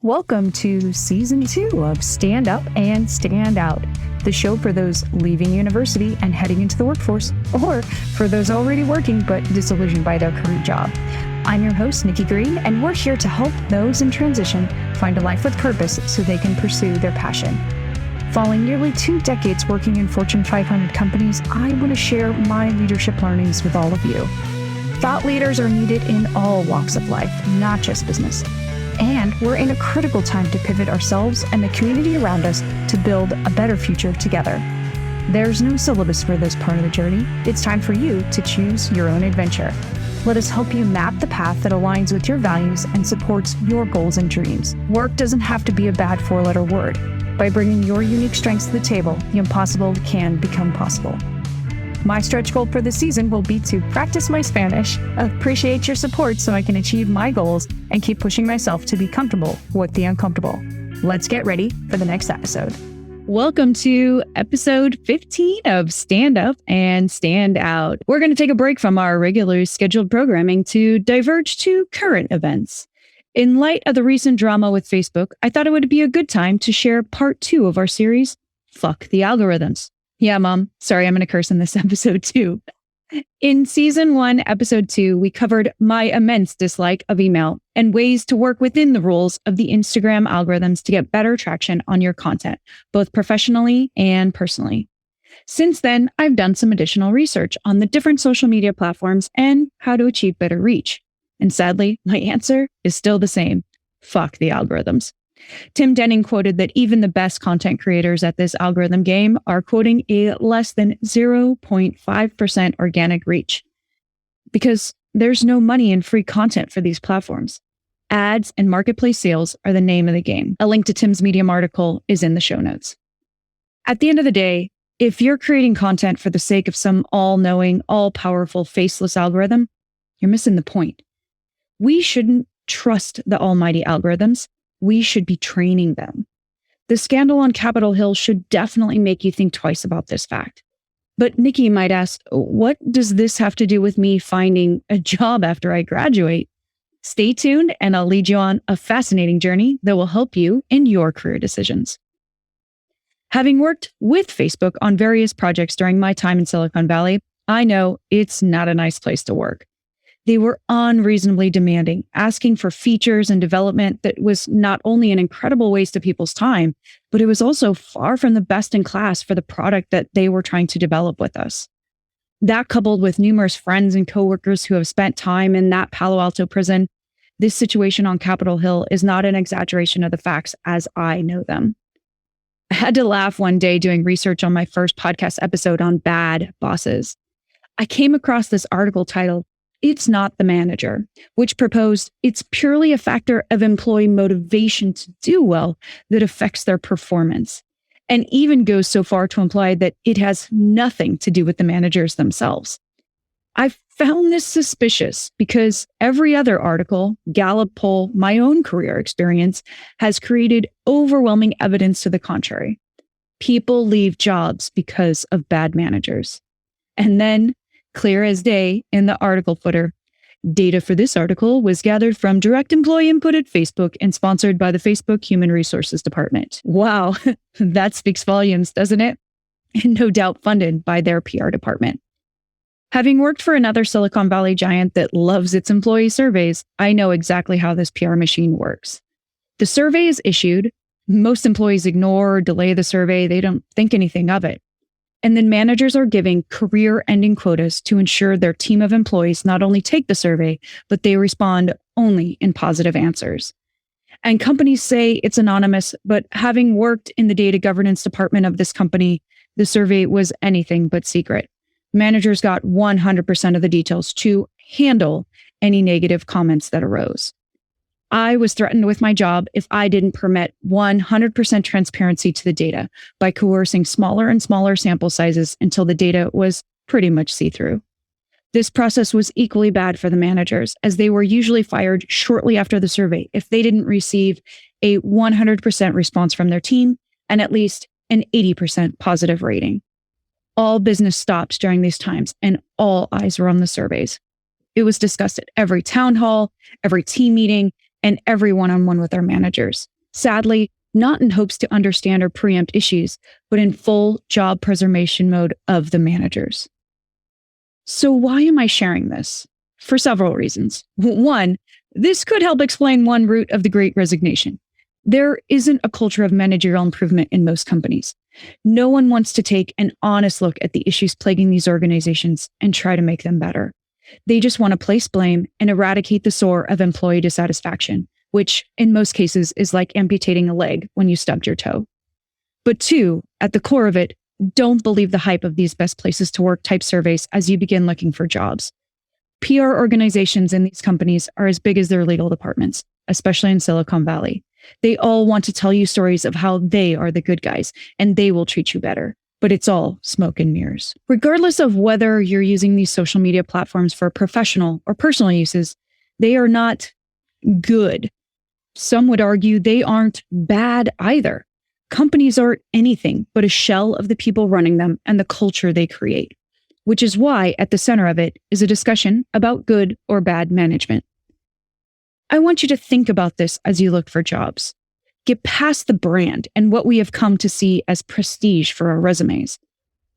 Welcome to Season 2 of Stand Up and Stand Out, the show for those leaving university and heading into the workforce, or for those already working but disillusioned by their current job. I'm your host, Nikki Green, and we're here to help those in transition find a life with purpose so they can pursue their passion. Following nearly 2 decades working in Fortune 500 companies, I want to share my leadership learnings with all of you. Thought leaders are needed in all walks of life, not just business. And we're in a critical time to pivot ourselves and the community around us to build a better future together. There's no syllabus for this part of the journey. It's time for you to choose your own adventure. Let us help you map the path that aligns with your values and supports your goals and dreams. Work doesn't have to be a bad 4-letter word. By bringing your unique strengths to the table, the impossible can become possible. My stretch goal for this season will be to practice my Spanish, appreciate your support so I can achieve my goals, and keep pushing myself to be comfortable with the uncomfortable. Let's get ready for the next episode. Welcome to episode 15 of Stand Up and Stand Out. We're going to take a break from our regularly scheduled programming to diverge to current events. In light of the recent drama with Facebook, I thought it would be a good time to share part 2 of our series, Fuck the Algorithms. Yeah, Mom. Sorry, I'm going to curse in this episode too. In season 1, episode 2, we covered my immense dislike of email and ways to work within the rules of the Instagram algorithms to get better traction on your content, both professionally and personally. Since then, I've done some additional research on the different social media platforms and how to achieve better reach. And sadly, my answer is still the same. Fuck the algorithms. Tim Denning quoted that even the best content creators at this algorithm game are quoting a less than 0.5% organic reach. Because there's no money in free content for these platforms. Ads and marketplace sales are the name of the game. A link to Tim's Medium article is in the show notes. At the end of the day, if you're creating content for the sake of some all-knowing, all-powerful, faceless algorithm, you're missing the point. We shouldn't trust the almighty algorithms. We should be training them. The scandal on Capitol Hill should definitely make you think twice about this fact. But Nikki might ask, what does this have to do with me finding a job after I graduate? Stay tuned and I'll lead you on a fascinating journey that will help you in your career decisions. Having worked with Facebook on various projects during my time in Silicon Valley, I know it's not a nice place to work. They were unreasonably demanding, asking for features and development that was not only an incredible waste of people's time, but it was also far from the best in class for the product that they were trying to develop with us. That, coupled with numerous friends and coworkers who have spent time in that Palo Alto prison, this situation on Capitol Hill is not an exaggeration of the facts as I know them. I had to laugh one day doing research on my first podcast episode on bad bosses. I came across this article titled, "It's Not the Manager," which proposed it's purely a factor of employee motivation to do well that affects their performance, and even goes so far to imply that it has nothing to do with the managers themselves. I found this suspicious because every other article, Gallup poll, my own career experience, has created overwhelming evidence to the contrary. People leave jobs because of bad managers. And then, clear as day in the article footer, data for this article was gathered from direct employee input at Facebook and sponsored by the Facebook Human Resources Department. Wow, that speaks volumes, doesn't it? And no doubt funded by their PR department. Having worked for another Silicon Valley giant that loves its employee surveys, I know exactly how this PR machine works. The survey is issued. Most employees ignore or delay the survey. They don't think anything of it. And then managers are giving career-ending quotas to ensure their team of employees not only take the survey, but they respond only in positive answers. And companies say it's anonymous, but having worked in the data governance department of this company, the survey was anything but secret. Managers got 100% of the details to handle any negative comments that arose. I was threatened with my job if I didn't permit 100% transparency to the data by coercing smaller and smaller sample sizes until the data was pretty much see-through. This process was equally bad for the managers, as they were usually fired shortly after the survey if they didn't receive a 100% response from their team and at least an 80% positive rating. All business stopped during these times, and all eyes were on the surveys. It was discussed at every town hall, every team meeting, and every one-on-one with our managers. Sadly, not in hopes to understand or preempt issues, but in full job preservation mode of the managers. So why am I sharing this? For several reasons. One, this could help explain one root of the Great Resignation. There isn't a culture of managerial improvement in most companies. No one wants to take an honest look at the issues plaguing these organizations and try to make them better. They just want to place blame and eradicate the sore of employee dissatisfaction, which in most cases is like amputating a leg when you stubbed your toe. But two, at the core of it, don't believe the hype of these best places to work type surveys as you begin looking for jobs. PR organizations in these companies are as big as their legal departments, especially in Silicon Valley. They all want to tell you stories of how they are the good guys and they will treat you better. But it's all smoke and mirrors. Regardless of whether you're using these social media platforms for professional or personal uses, they are not good. Some would argue they aren't bad either. Companies aren't anything but a shell of the people running them and the culture they create, which is why at the center of it is a discussion about good or bad management. I want you to think about this as you look for jobs. Get past the brand and what we have come to see as prestige for our resumes.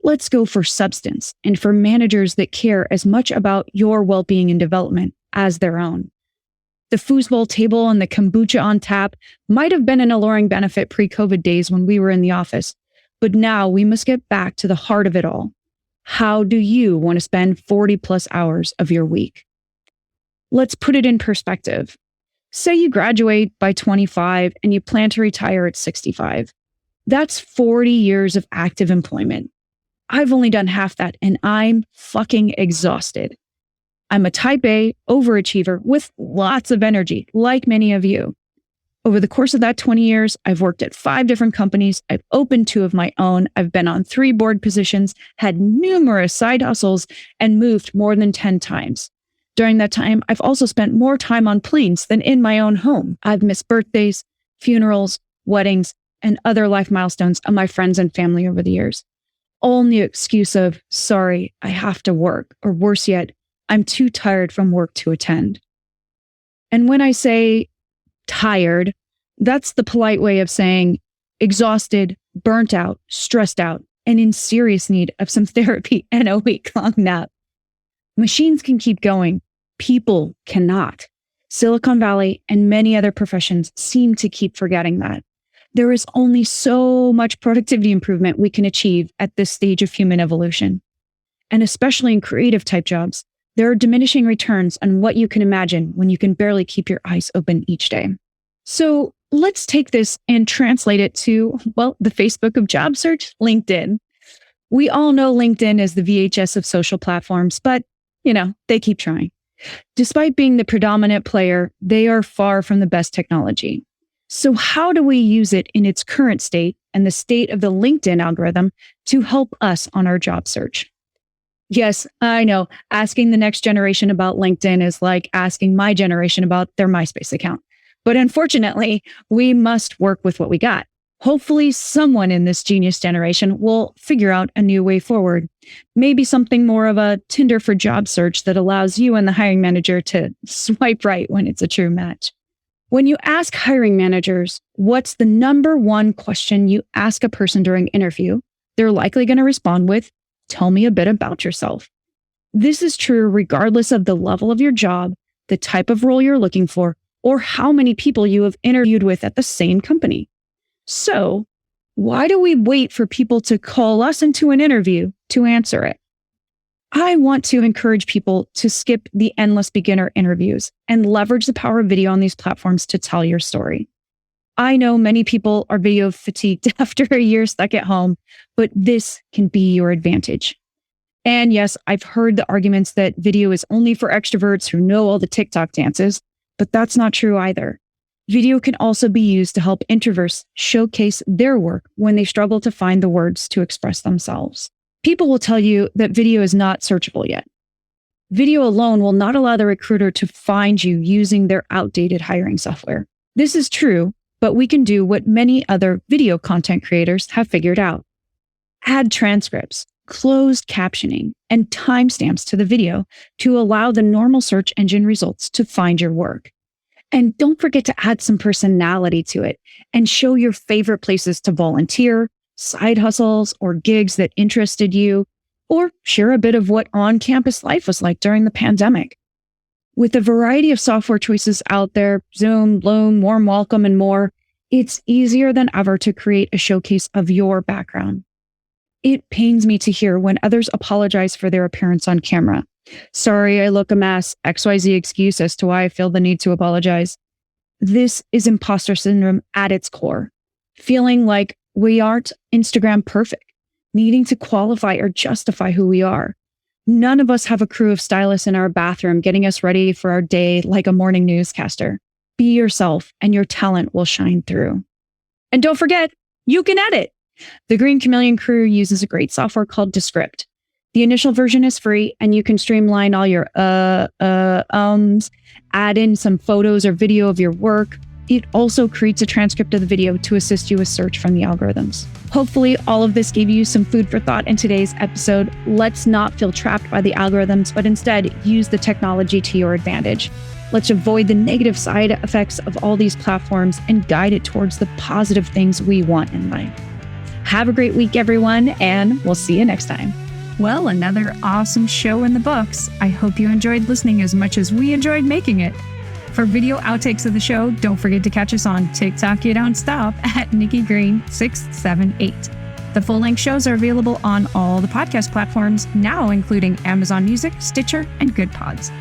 Let's go for substance and for managers that care as much about your well-being and development as their own. The foosball table and the kombucha on tap might have been an alluring benefit pre-COVID days when we were in the office, but now we must get back to the heart of it all. How do you want to spend 40 plus hours of your week? Let's put it in perspective. Say you graduate by 25 and you plan to retire at 65. That's 40 years of active employment. I've only done half that and I'm fucking exhausted. I'm a type A overachiever with lots of energy, like many of you. Over the course of that 20 years, I've worked at 5 different companies. I've opened 2 of my own. I've been on 3 board positions, had numerous side hustles, and moved more than 10 times. During that time, I've also spent more time on planes than in my own home. I've missed birthdays, funerals, weddings, and other life milestones of my friends and family over the years. All in the excuse of, sorry, I have to work, or worse yet, I'm too tired from work to attend. And when I say tired, that's the polite way of saying exhausted, burnt out, stressed out, and in serious need of some therapy and a week-long nap. Machines can keep going. People cannot. Silicon Valley and many other professions seem to keep forgetting that. There is only so much productivity improvement we can achieve at this stage of human evolution. And especially in creative type jobs, there are diminishing returns on what you can imagine when you can barely keep your eyes open each day. So let's take this and translate it to, well, the Facebook of job search, LinkedIn. We all know LinkedIn is the VHS of social platforms, but they keep trying. Despite being the predominant player, they are far from the best technology. So how do we use it in its current state and the state of the LinkedIn algorithm to help us on our job search? Yes, I know, asking the next generation about LinkedIn is like asking my generation about their MySpace account. But unfortunately, we must work with what we got. Hopefully, someone in this genius generation will figure out a new way forward. Maybe something more of a Tinder for job search that allows you and the hiring manager to swipe right when it's a true match. When you ask hiring managers, what's the number one question you ask a person during interview, they're likely going to respond with, tell me a bit about yourself. This is true regardless of the level of your job, the type of role you're looking for, or how many people you have interviewed with at the same company. So, why do we wait for people to call us into an interview to answer it? I want to encourage people to skip the endless beginner interviews and leverage the power of video on these platforms to tell your story. I know many people are video fatigued after a year stuck at home, but this can be your advantage. And yes, I've heard the arguments that video is only for extroverts who know all the TikTok dances, but that's not true either. Video can also be used to help introverts showcase their work when they struggle to find the words to express themselves. People will tell you that video is not searchable yet. Video alone will not allow the recruiter to find you using their outdated hiring software. This is true, but we can do what many other video content creators have figured out. Add transcripts, closed captioning, and timestamps to the video to allow the normal search engine results to find your work. And don't forget to add some personality to it and show your favorite places to volunteer, side hustles, or gigs that interested you, or share a bit of what on-campus life was like during the pandemic. With a variety of software choices out there, Zoom, Loom, Warm Welcome, and more, it's easier than ever to create a showcase of your background. It pains me to hear when others apologize for their appearance on camera. Sorry, I look a mess. XYZ excuse as to why I feel the need to apologize. This is imposter syndrome at its core. Feeling like we aren't Instagram perfect, needing to qualify or justify who we are. None of us have a crew of stylists in our bathroom getting us ready for our day like a morning newscaster. Be yourself and your talent will shine through. And don't forget, you can edit. The Green Chameleon crew uses a great software called Descript. The initial version is free and you can streamline all your add in some photos or video of your work. It also creates a transcript of the video to assist you with search from the algorithms. Hopefully, all of this gave you some food for thought in today's episode. Let's not feel trapped by the algorithms, but instead use the technology to your advantage. Let's avoid the negative side effects of all these platforms and guide it towards the positive things we want in life. Have a great week, everyone, and we'll see you next time. Well, another awesome show in the books. I hope you enjoyed listening as much as we enjoyed making it. For video outtakes of the show, don't forget to catch us on TikTok You Don't Stop at Nikki Green 678. The full-length shows are available on all the podcast platforms now, including Amazon Music, Stitcher, and Good Pods.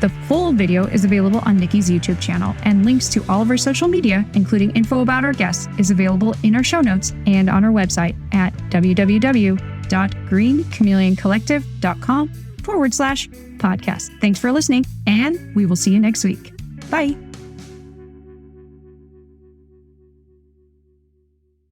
The full video is available on Nikki's YouTube channel, and links to all of our social media, including info about our guests, is available in our show notes and on our website at www.greenchameleoncollective.com/podcast. Thanks for listening, and we will see you next week. Bye.